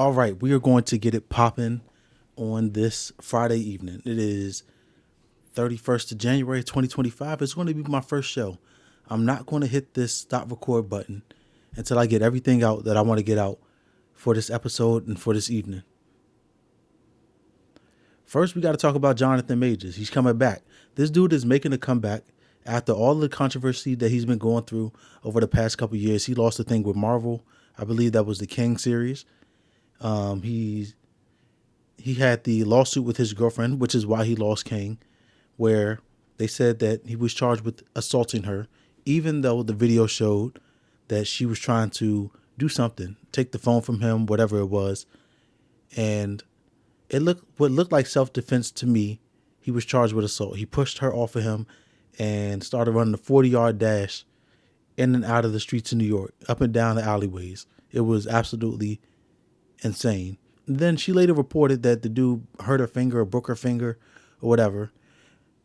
All right, we are going to get it popping on this Friday evening. It is 31st of January 2025. It's going to be my first show. I'm not going to hit this stop record button until I get everything out that I want to get out for this episode and for this evening. First, we got to talk about Johnathan Majors. He's coming back. This dude is making a comeback after all the controversy that he's been going through over the past couple of years. He lost the thing with Marvel. I believe that was the King series. He had the lawsuit with his girlfriend, which is why he lost King, where they said that he was charged with assaulting her, even though the video showed that she was trying to do something, take the phone from him, whatever it was. And what looked like self-defense to me. He was charged with assault. He pushed her off of him and started running a 40-yard dash in and out of the streets of New York, up and down the alleyways. It was absolutely insane. And then she later reported that the dude hurt her finger or broke her finger or whatever.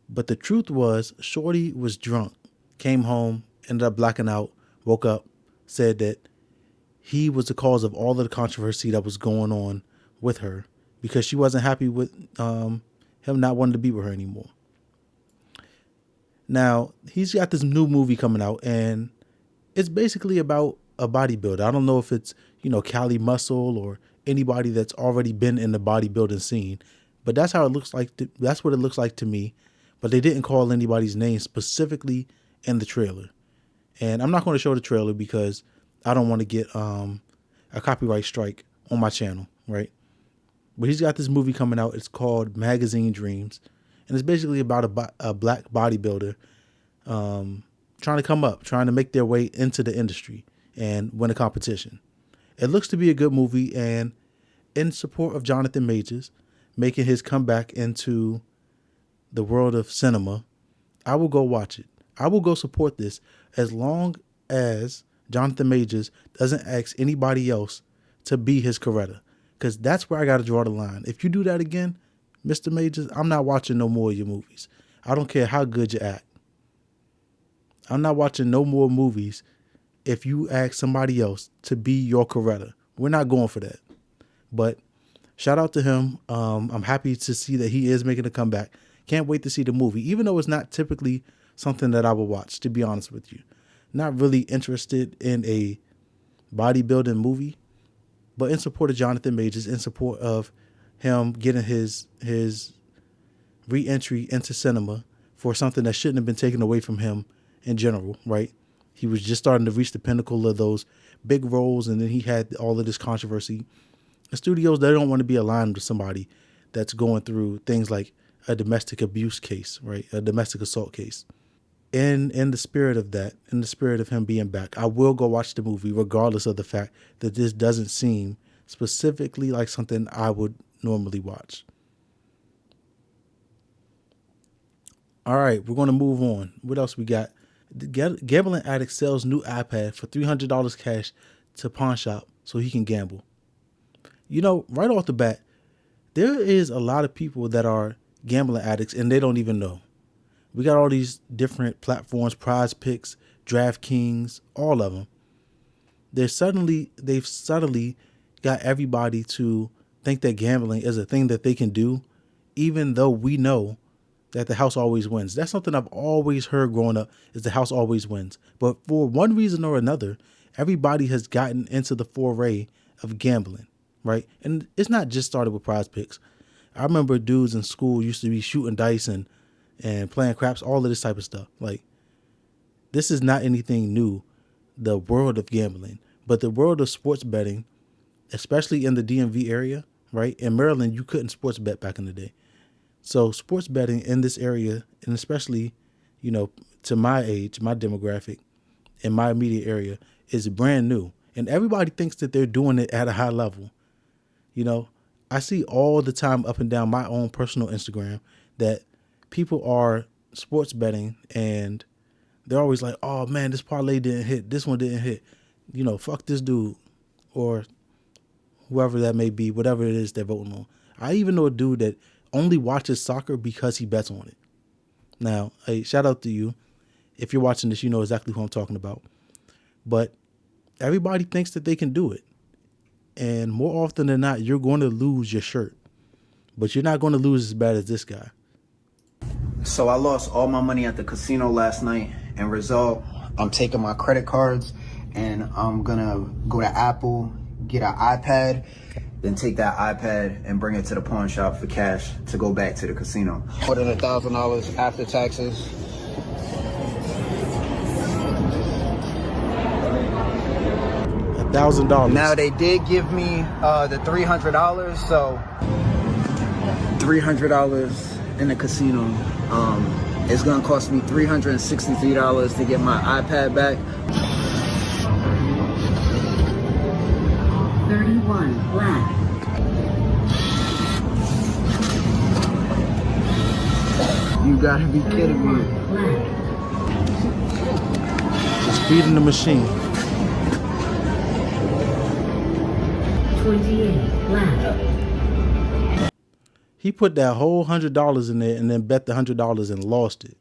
But the truth was, Shorty was drunk, came home, ended up blacking out, woke up, said that he was the cause of all of the controversy that was going on with her because she wasn't happy with him not wanting to be with her anymore. Now, he's got this new movie coming out, and it's basically about a bodybuilder. I don't know if it's, Cali Muscle or anybody that's already been in the bodybuilding scene, but that's how it looks like. That's what it looks like to me. But they didn't call anybody's name specifically in the trailer. And I'm not going to show the trailer because I don't want to get a copyright strike on my channel, right? But he's got this movie coming out. It's called Magazine Dreams. And it's basically about a black bodybuilder trying to come up, trying to make their way into the industry and win a competition. It looks to be a good movie, and in support of Johnathan Majors making his comeback into the world of cinema, I will go watch it. I will go support this as long as Johnathan Majors doesn't ask anybody else to be his Coretta, because that's where I got to draw the line. If you do that again, Mr. Majors, I'm not watching no more of your movies. I don't care how good you act. I'm not watching no more movies if you ask somebody else to be your Coretta. We're not going for that. But shout out to him. I'm happy to see that he is making a comeback. Can't wait to see the movie, even though it's not typically something that I would watch, to be honest with you. Not really interested in a bodybuilding movie, but in support of Johnathan Majors, in support of him getting his re-entry into cinema for something that shouldn't have been taken away from him in general, right? He was just starting to reach the pinnacle of those big roles, and then he had all of this controversy. The studios, they don't want to be aligned with somebody that's going through things like a domestic abuse case, right? A domestic assault case. In the spirit of that, in the spirit of him being back, I will go watch the movie regardless of the fact that this doesn't seem specifically like something I would normally watch. All right, we're going to move on. What else we got? The gambling addict sells new iPad for $300 cash to pawn shop so he can gamble. Right off the bat, there is a lot of people that are gambling addicts and they don't even know. We got all these different platforms, Prize Picks, DraftKings, all of them. They've suddenly got everybody to think that gambling is a thing that they can do, even though we know that the house always wins. That's something I've always heard growing up, is the house always wins. But for one reason or another, everybody has gotten into the foray of gambling, right? And it's not just started with Prize Picks. I remember dudes in school used to be shooting dice and playing craps, all of this type of stuff. Like, this is not anything new, the world of gambling. But the world of sports betting, especially in the DMV area, right? In Maryland, you couldn't sports bet back in the day. So sports betting in this area, and especially, to my age, my demographic, in my immediate area, is brand new. And everybody thinks that they're doing it at a high level. I see all the time up and down my own personal Instagram that people are sports betting and they're always like, oh man, this parlay didn't hit. This one didn't hit. Fuck this dude or whoever that may be, whatever it is they're voting on. I even know a dude that only watches soccer because he bets on it. Now, hey, shout out to you. If you're watching this, you know exactly who I'm talking about. But everybody thinks that they can do it. and more often than not, you're going to lose your shirt. But you're not going to lose as bad as this guy. So I lost all my money at the casino last night, and result, I'm taking my credit cards and I'm gonna go to Apple, get an iPad, then take that iPad and bring it to the pawn shop for cash to go back to the casino. Put in $1,000 after taxes. $1,000. Now they did give me the $300, so $300 in the casino. It's gonna cost me $363 to get my iPad back. 31 black. You gotta be kidding me. Just feeding the machine. 28 black. He put that whole $100 in there and then bet the $100 and lost it.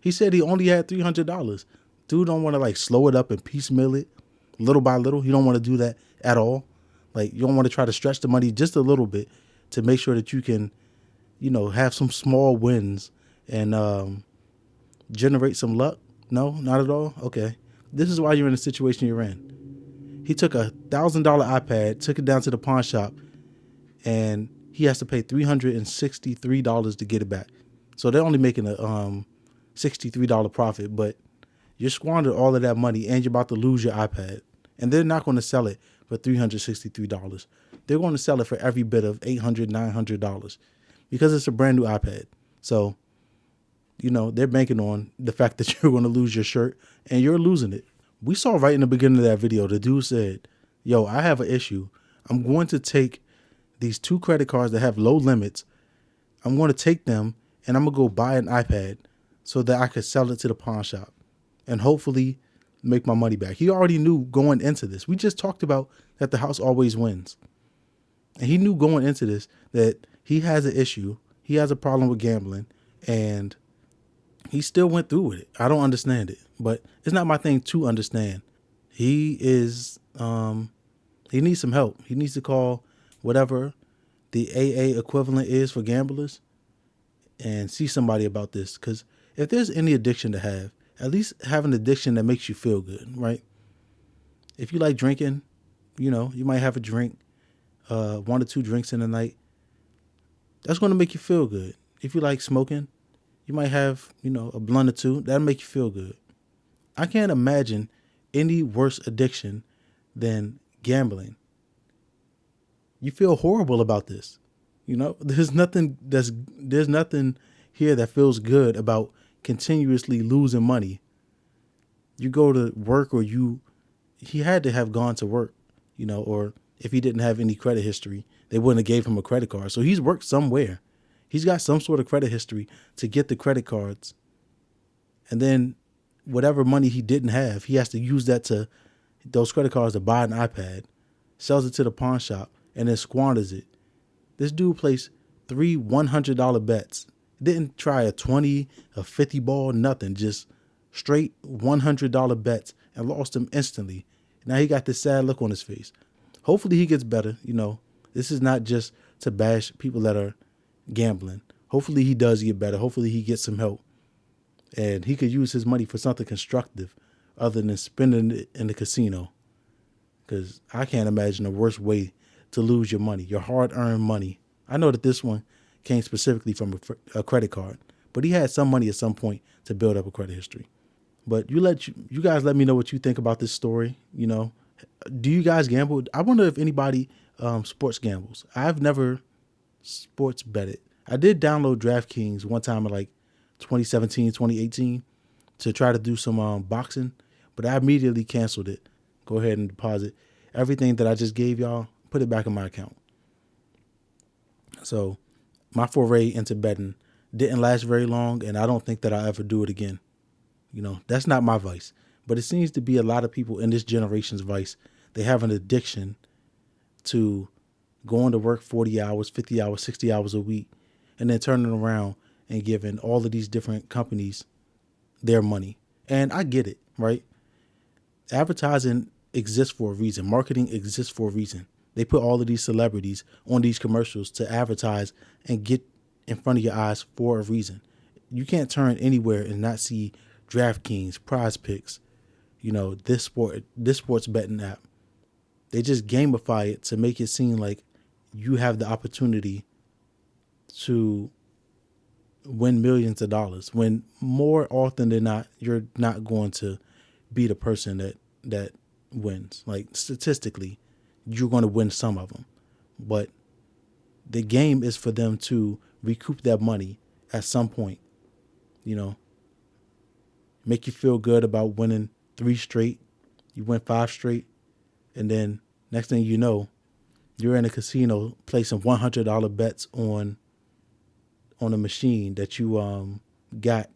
He said he only had $300. Dude don't want to like slow it up and piecemeal it little by little. You don't want to do that at all. Like you don't want to try to stretch the money just a little bit to make sure that you can, you know, have some small wins and generate some luck. No, not at all. Okay. This is why you're in the situation you're in. He took $1,000 iPad, took it down to the pawn shop, and he has to pay $363 to get it back. So they're only making a $63 profit, but you squandered all of that money and you're about to lose your iPad. And they're not going to sell it for $363. They're going to sell it for every bit of $800, $900 because it's a brand new iPad. So, you know, they're banking on the fact that you're going to lose your shirt and you're losing it. We saw right in the beginning of that video, the dude said, yo, I have an issue. I'm going to take these 2 credit cards that have low limits. I'm going to take them and I'm going to go buy an iPad so that I could sell it to the pawn shop and hopefully make my money back. He already knew going into this. We just talked about that the house always wins. And he knew going into this that he has an issue. He has a problem with gambling and he still went through with it. I don't understand it, but it's not my thing to understand. He is, he needs some help. He needs to call whatever the AA equivalent is for gamblers and see somebody about this. Because if there's any addiction to have, at least have an addiction that makes you feel good, right? If you like drinking, you know, you might have a drink, 1 or 2 drinks in a night. That's going to make you feel good. If you like smoking, you might have, you know, a blunt or 2. That'll make you feel good. I can't imagine any worse addiction than gambling. You feel horrible about this. You know, there's nothing here that feels good about continuously losing money. You go to work or he had to have gone to work, you know, or if he didn't have any credit history, they wouldn't have gave him a credit card. So he's worked somewhere. He's got some sort of credit history to get the credit cards. And then whatever money he didn't have, he has to use those credit cards to buy an iPad, sells it to the pawn shop, and then squanders it. This dude placed 3 $100 bets. Didn't try a 20, a 50 ball, nothing. Just straight $100 bets and lost them instantly. Now he got this sad look on his face. Hopefully he gets better. You know, this is not just to bash people that are gambling. Hopefully he does get better. Hopefully he gets some help. And he could use his money for something constructive other than spending it in the casino. Because I can't imagine a worse way to lose your money, your hard-earned money. I know that this one came specifically from a credit card, but he had some money at some point to build up a credit history. But you guys let me know what you think about this story. You know, do you guys gamble? I wonder if anybody sports gambles. I've never sports betted. I did download DraftKings one time in like 2017, 2018 to try to do some boxing, but I immediately canceled it. Go ahead and deposit everything that I just gave y'all, put it back in my account. So my foray into betting didn't last very long, and I don't think that I'll ever do it again. You know, that's not my vice, but it seems to be a lot of people in this generation's vice. They have an addiction to going to work 40 hours, 50 hours, 60 hours a week, and then turning around and giving all of these different companies their money. And I get it, right? Advertising exists for a reason. Marketing exists for a reason. They put all of these celebrities on these commercials to advertise and get in front of your eyes for a reason. You can't turn anywhere and not see DraftKings, Prize Picks, this sports betting app. They just gamify it to make it seem like you have the opportunity to win millions of dollars, when more often than not, you're not going to be the person that wins. Like, statistically, you're going to win some of them, but the game is for them to recoup that money at some point. Make you feel good about winning 3 straight. You win 5 straight, and then next thing you know, you're in a casino placing $100 bets on a machine that you got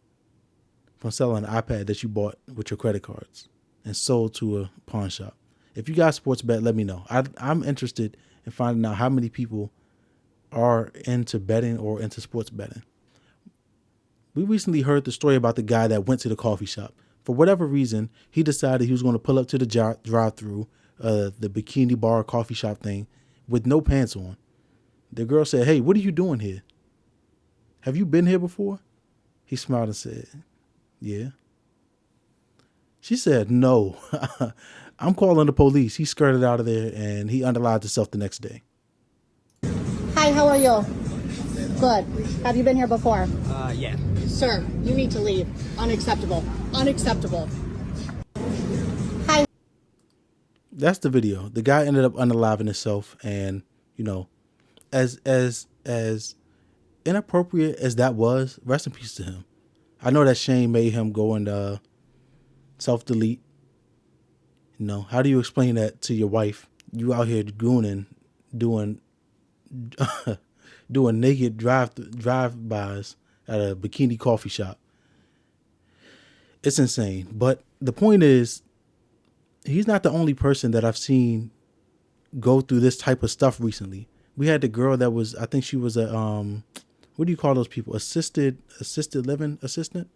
from selling an iPad that you bought with your credit cards and sold to a pawn shop. If you got sports bet, let me know. I'm interested in finding out how many people are into betting or into sports betting. We recently heard the story about the guy that went to the coffee shop. For whatever reason, he decided he was going to pull up to the drive-through, the bikini bar coffee shop thing, with no pants on. The girl said, "Hey, what are you doing here? Have you been here before?" He smiled and said, "Yeah." She said, "No, I'm calling the police." He skirted out of there and he unalived himself the next day. Hi, how are you? Good. Have you been here before? Yeah. Sir, you need to leave. Unacceptable. Unacceptable. Hi. That's the video. The guy ended up unaliving himself, and as inappropriate as that was, rest in peace to him. I know that shame made him go and self-delete. How do you explain that to your wife? You out here gooning, doing naked drive-bys at a bikini coffee shop. It's insane. But the point is, he's not the only person that I've seen go through this type of stuff recently. We had the girl that was, I think she was a what do you call those people? Assisted living assistant?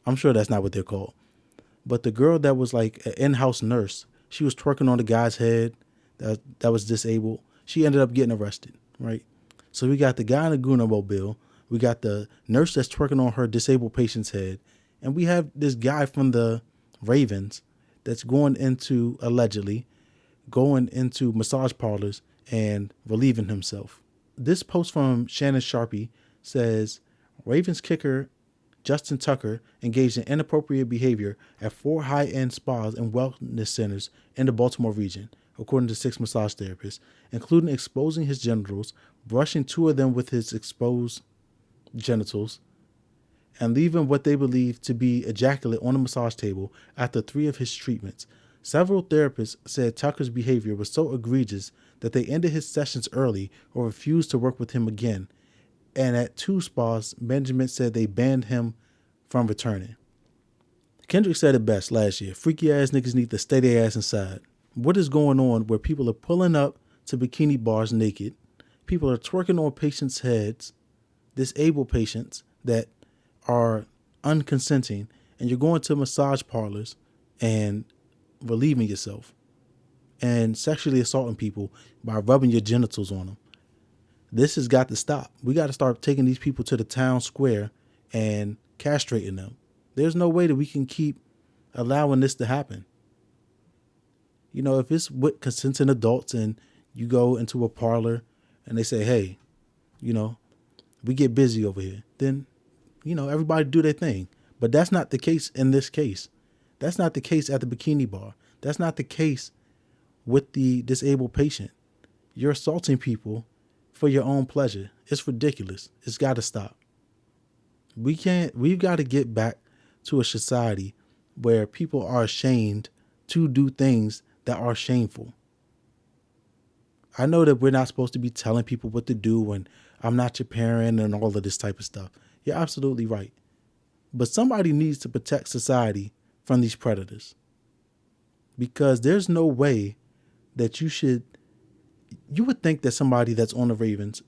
I'm sure that's not what they're called. But the girl that was like an in-house nurse, she was twerking on the guy's head that was disabled. She ended up getting arrested, right? So we got the guy in the Gooner mobile. We got the nurse that's twerking on her disabled patient's head. And we have this guy from the Ravens that's allegedly going into massage parlors and relieving himself. This post from Shannon Sharpie says, Ravens kicker Justin Tucker engaged in inappropriate behavior at 4 high-end spas and wellness centers in the Baltimore region, according to 6 massage therapists, including exposing his genitals, brushing 2 of them with his exposed genitals, and leaving what they believe to be ejaculate on the massage table after 3 of his treatments. Several therapists said Tucker's behavior was so egregious that they ended his sessions early or refused to work with him again. And at 2 spas, management said they banned him from returning. Kendrick said it best last year. Freaky ass niggas need to stay their ass inside. What is going on where people are pulling up to bikini bars naked? People are twerking on patients' heads, disabled patients that are unconsenting, and you're going to massage parlors and relieving yourself and sexually assaulting people by rubbing your genitals on them. This has got to stop. We got to start taking these people to the town square and castrating them. There's no way that we can keep allowing this to happen. If it's with consenting adults and you go into a parlor and they say, hey, we get busy over here, then, everybody do their thing. But that's not the case in this case. That's not the case at the bikini bar. That's not the case with the disabled patient. You're assaulting people for your own pleasure. It's ridiculous. It's got to stop. We've got to get back to a society where people are ashamed to do things that are shameful. I know that we're not supposed to be telling people what to do and I'm not your parent and all of this type of stuff. You're absolutely right. But somebody needs to protect society from these predators. Because there's no way that you would think that somebody that's on the Ravens,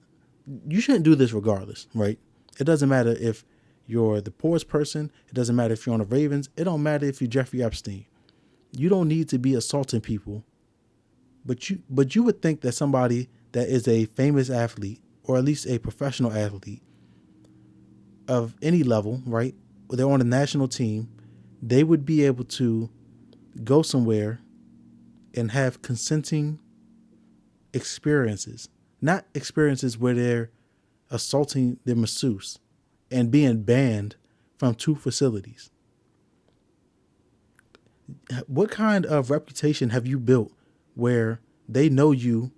you shouldn't do this regardless, right? It doesn't matter if you're the poorest person. It doesn't matter if you're on the Ravens. It don't matter if you're Jeffrey Epstein. You don't need to be assaulting people But you would think that somebody that is a famous athlete, or at least a professional athlete of any level, right? They're on a national team, they would be able to go somewhere and have consenting experiences, not experiences where they're assaulting their masseuse and being banned from two facilities. What kind of reputation have you built where they know you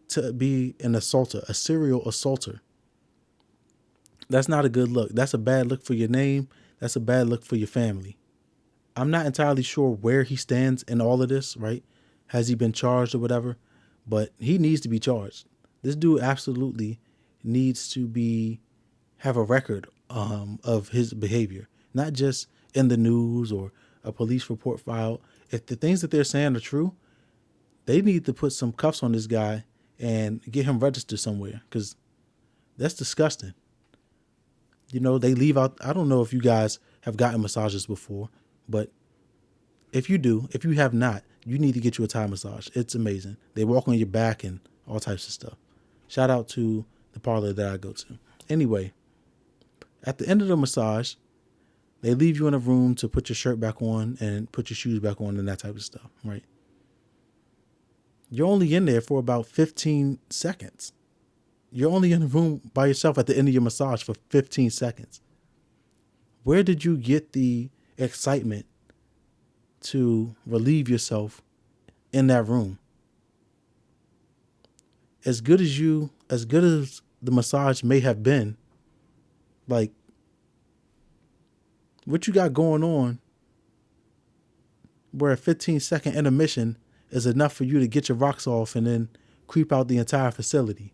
to be an assaulter, a serial assaulter? That's not a good look. That's a bad look for your name. That's a bad look for your family. I'm not entirely sure where he stands in all of this, right? Has he been charged or whatever? But he needs to be charged. This dude absolutely needs to be have a record of his behavior, not just in the news or a police report filed. If the things that they're saying are true, they need to put some cuffs on this guy and get him registered somewhere, because that's disgusting. They leave out. I don't know if you guys have gotten massages before, but if you have not, you need to get you a Thai massage. It's amazing. They walk on your back and all types of stuff. Shout out to the parlor that I go to. Anyway, at the end of the massage, they leave you in a room to put your shirt back on and put your shoes back on and that type of stuff, right? You're only in there for about 15 seconds. You're only in the room by yourself at the end of your massage for 15 seconds. Where did you get the excitement to relieve yourself in that room? As good as the massage may have been, like, what you got going on where a 15-second intermission is enough for you to get your rocks off and then creep out the entire facility.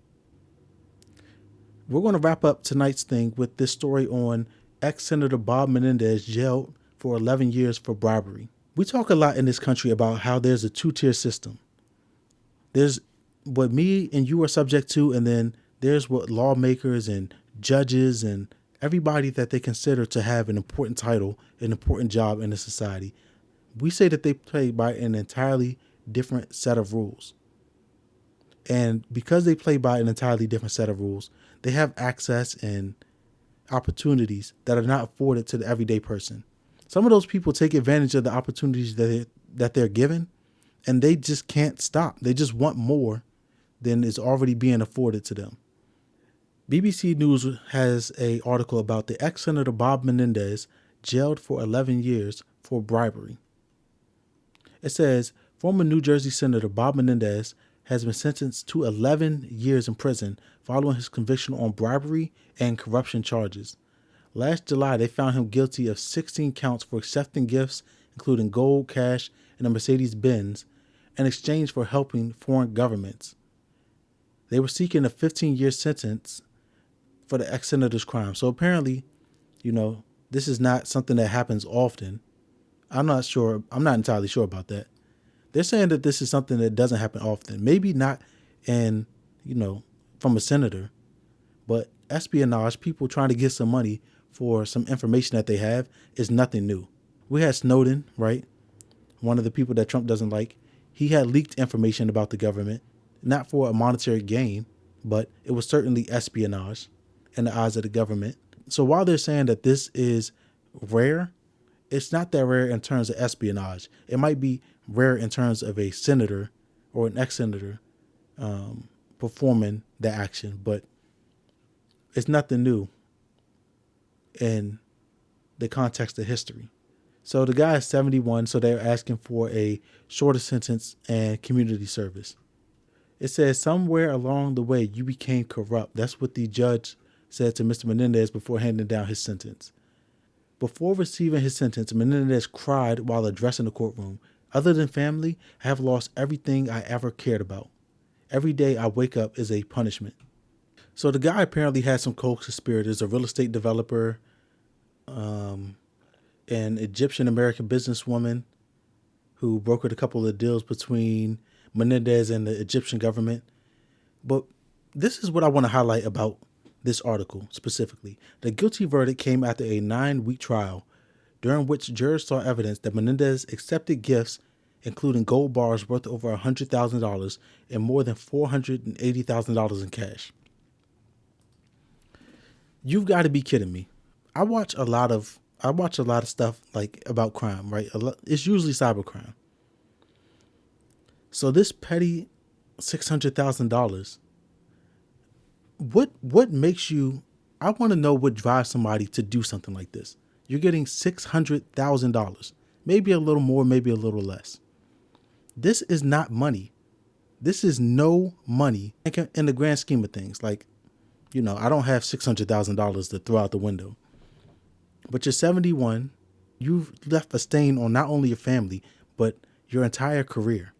We're going to wrap up tonight's thing with this story on ex-Senator Bob Menendez jailed for 11 years for bribery. We talk a lot in this country about how there's a two-tier system. There's what me and you are subject to, and then there's what lawmakers and judges and everybody that they consider to have an important title, an important job in the society. We say that they play by an entirely different set of rules. And because they play by an entirely different set of rules, they have access and opportunities that are not afforded to the everyday person. Some of those people take advantage of the opportunities that they're given, and they just can't stop. They just want more than is already being afforded to them. BBC News has an article about the ex-Senator Bob Menendez jailed for 11 years for bribery. It says, former New Jersey Senator Bob Menendez has been sentenced to 11 years in prison following his conviction on bribery and corruption charges. Last July, they found him guilty of 16 counts for accepting gifts, including gold, cash, and a Mercedes-Benz, in exchange for helping foreign governments. They were seeking a 15-year sentence for the ex-senator's crime. So apparently, this is not something that happens often. I'm not entirely sure about that. They're saying that this is something that doesn't happen often. Maybe not from a senator, but espionage, people trying to get some money for some information that they have, is nothing new. We had Snowden, right? One of the people that Trump doesn't like. He had leaked information about the government, not for a monetary gain, but it was certainly espionage in the eyes of the government. So while they're saying that this is rare, it's not that rare in terms of espionage. It might be rare in terms of a senator or an ex-senator performing the action, but it's nothing new in the context of history. So the guy is 71, so they're asking for a shorter sentence and community service. It says somewhere along the way you became corrupt. That's what the judge said to Mr. Menendez before handing down his sentence. Before receiving his sentence, Menendez cried while addressing the courtroom. Other than family, I have lost everything I ever cared about. Every day I wake up is a punishment. So the guy apparently had some co-conspirators, a real estate developer, an Egyptian-American businesswoman who brokered a couple of deals between Menendez and the Egyptian government. But this is what I want to highlight about this article specifically. The guilty verdict came after a 9-week trial during which jurors saw evidence that Menendez accepted gifts including gold bars worth over $100,000 and more than $480,000 in cash. You've got to be kidding me. I watch a lot of stuff like about crime, right? It's usually cybercrime. So this petty $600,000, what makes you, I want to know what drives somebody to do something like this. You're getting $600,000, maybe a little more, maybe a little less. This is not money. This is no money in the grand scheme of things. Like, you know, I don't have $600,000 to throw out the window. But you're 71. You've left a stain on not only your family, but your entire career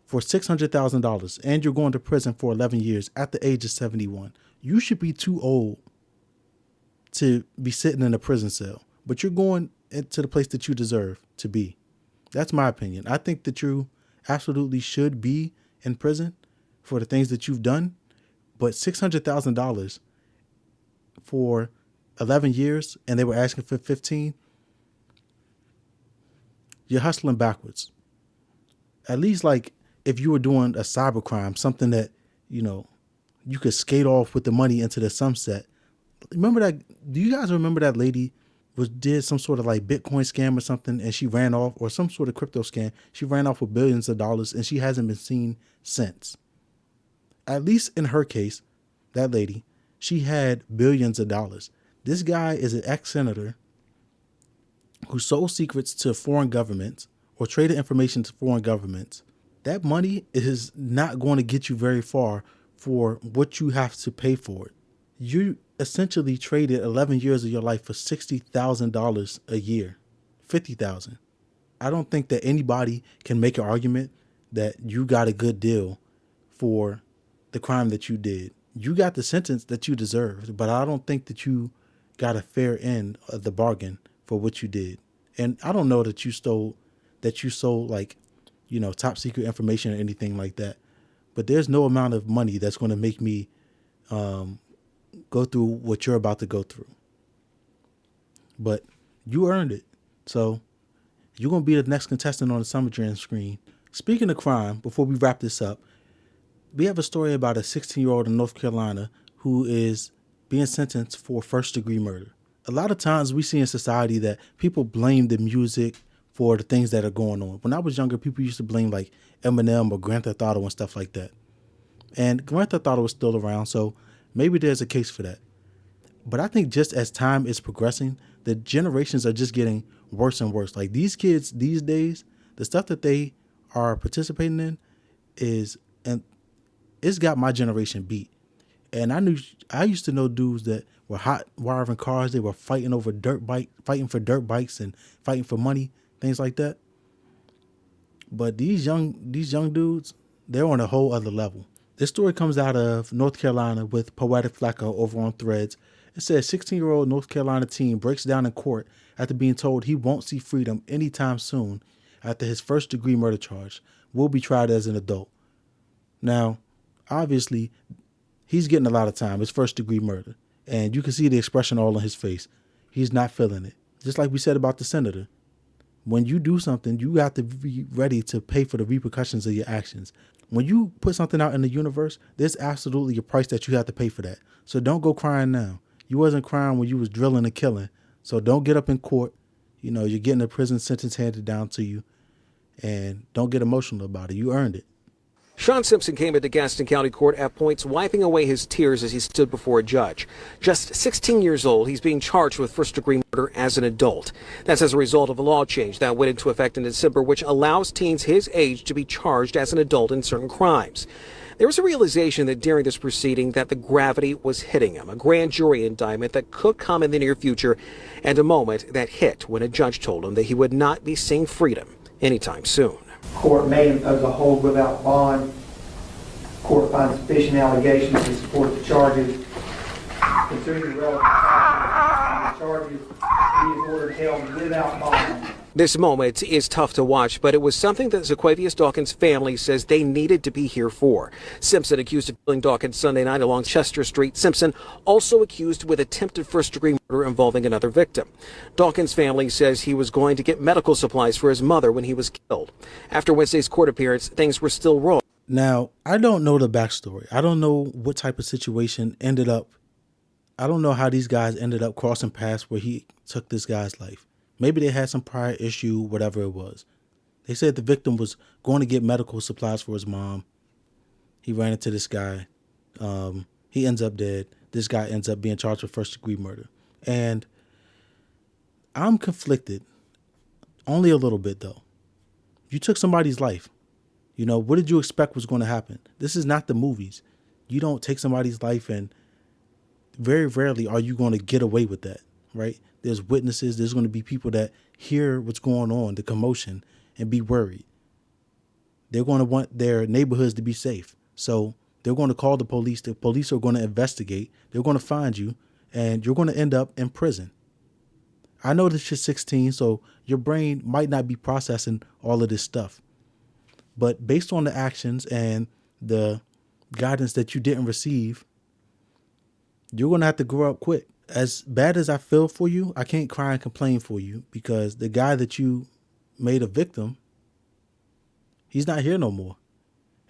for $600,000. And you're going to prison for 11 years at the age of 71. You should be too old to be sitting in a prison cell. But you're going into the place that you deserve to be. That's my opinion. I think that you absolutely should be in prison for the things that you've done. But $600,000 for 11 years, and they were asking for 15, you're hustling backwards. At least, like, if you were doing a cybercrime, something that, you know, you could skate off with the money into the sunset. Remember that? Do you guys remember that lady did some sort of like Bitcoin scam or something, and she ran off, or some sort of crypto scam? She ran off with billions of dollars, and she hasn't been seen since. At least in her case, that lady, she had billions of dollars. This guy is an ex-senator who sold secrets to foreign governments or traded information to foreign governments. That money is not going to get you very far for what you have to pay for it. You essentially traded 11 years of your life for $60,000 a year, $50,000. I don't think that anybody can make an argument that you got a good deal for the crime that you did. You got the sentence that you deserved, but I don't think that you got a fair end of the bargain for what you did. And I don't know that you sold like, you know, top secret information or anything like that. But there's no amount of money that's going to make me go through what you're about to go through. But you earned it. So you're going to be the next contestant on the Summer Jam screen. Speaking of crime, before we wrap this up, we have a story about a 16-year-old in North Carolina who is being sentenced for first-degree murder. A lot of times we see in society that people blame the music for the things that are going on. When I was younger, people used to blame like Eminem or Grand Theft Auto and stuff like that. And Grand Theft Auto is still around, so maybe there's a case for that. But I think just as time is progressing, the generations are just getting worse and worse. Like these kids these days, the stuff that they are participating in it's got my generation beat. And I used to know dudes that were hot wiring cars. They were fighting for dirt bikes and fighting for money, things like that. But these young dudes, they're on a whole other level. This story comes out of North Carolina with Poetic Flacco over on Threads. It says 16-year-old North Carolina teen breaks down in court after being told he won't see freedom anytime soon after his first-degree murder charge will be tried as an adult. Now, obviously, he's getting a lot of time. It's first-degree murder. And you can see the expression all on his face. He's not feeling it. Just like we said about the senator. When you do something, you have to be ready to pay for the repercussions of your actions. When you put something out in the universe, there's absolutely a price that you have to pay for that. So don't go crying now. You wasn't crying when you was drilling and killing. So don't get up in court. You know, you're getting a prison sentence handed down to you. And don't get emotional about it. You earned it. Sean Simpson came into Gaston County Court at points wiping away his tears as he stood before a judge. Just 16 years old, he's being charged with first-degree murder as an adult. That's as a result of a law change that went into effect in December, which allows teens his age to be charged as an adult in certain crimes. There was a realization that during this proceeding that the gravity was hitting him, a grand jury indictment that could come in the near future, and a moment that hit when a judge told him that he would not be seeing freedom anytime soon. Court may impose a hold without bond. Court finds sufficient allegations to support the charges. Considering the relevant factors and the charges, he is ordered held without bond This moment is tough to watch, but it was something that Zaquavius Dawkins' family says they needed to be here for. Simpson accused of killing Dawkins Sunday night along Chester Street. Simpson also accused with attempted first-degree murder involving another victim. Dawkins' family says he was going to get medical supplies for his mother when he was killed. After Wednesday's court appearance, things were still wrong. Now, I don't know the backstory. I don't know what type of situation ended up. I don't know how these guys ended up crossing paths where he took this guy's life. Maybe they had some prior issue, whatever it was. They said the victim was going to get medical supplies for his mom. He ran into this guy. He ends up dead. This guy ends up being charged with first-degree murder. And I'm conflicted, only a little bit, though. You took somebody's life. You know, what did you expect was going to happen? This is not the movies. You don't take somebody's life, and very rarely are you going to get away with that, right? There's witnesses. There's going to be people that hear what's going on, the commotion, and be worried. They're going to want their neighborhoods to be safe. So they're going to call the police. The police are going to investigate. They're going to find you, and you're going to end up in prison. I know that you're 16, so your brain might not be processing all of this stuff. But based on the actions and the guidance that you didn't receive, you're going to have to grow up quick. As bad as I feel for you, I can't cry and complain for you, because the guy that you made a victim, he's not here no more.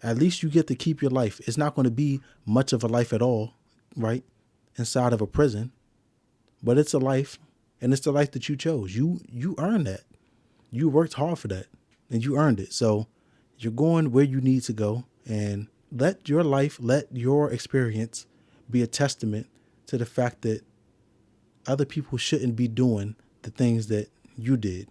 At least you get to keep your life. It's not going to be much of a life at all, right? Inside of a prison. But it's a life, and it's the life that you chose. You earned that. You worked hard for that, and you earned it. So you're going where you need to go, and let your life, let your experience be a testament to the fact that other people shouldn't be doing the things that you did,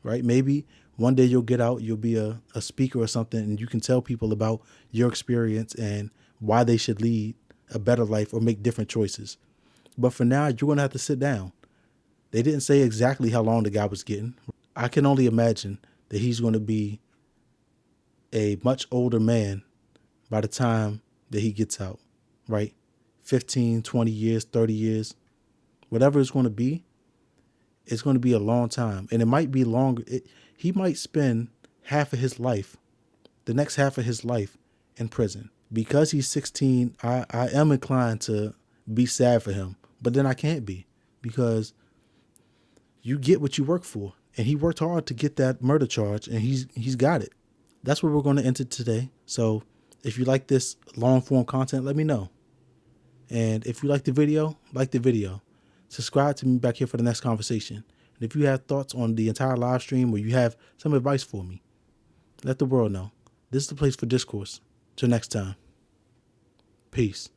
right? Maybe one day you'll get out, you'll be a speaker or something, and you can tell people about your experience and why they should lead a better life or make different choices. But for now, you're going to have to sit down. They didn't say exactly how long the guy was getting. I can only imagine that he's going to be a much older man by the time that he gets out, right? 15, 20 years, 30 years, whatever it's going to be, it's going to be a long time. And it might be longer. He might spend half of his life, the next half of his life, in prison. Because he's 16, I am inclined to be sad for him. But then I can't be, because you get what you work for. And he worked hard to get that murder charge, and he's got it. That's where we're going to end it today. So if you like this long form content, let me know. And if you like the video, subscribe to me back here for the next conversation. And if you have thoughts on the entire live stream, or you have some advice for me, let the world know. This is the place for discourse. Till next time. Peace.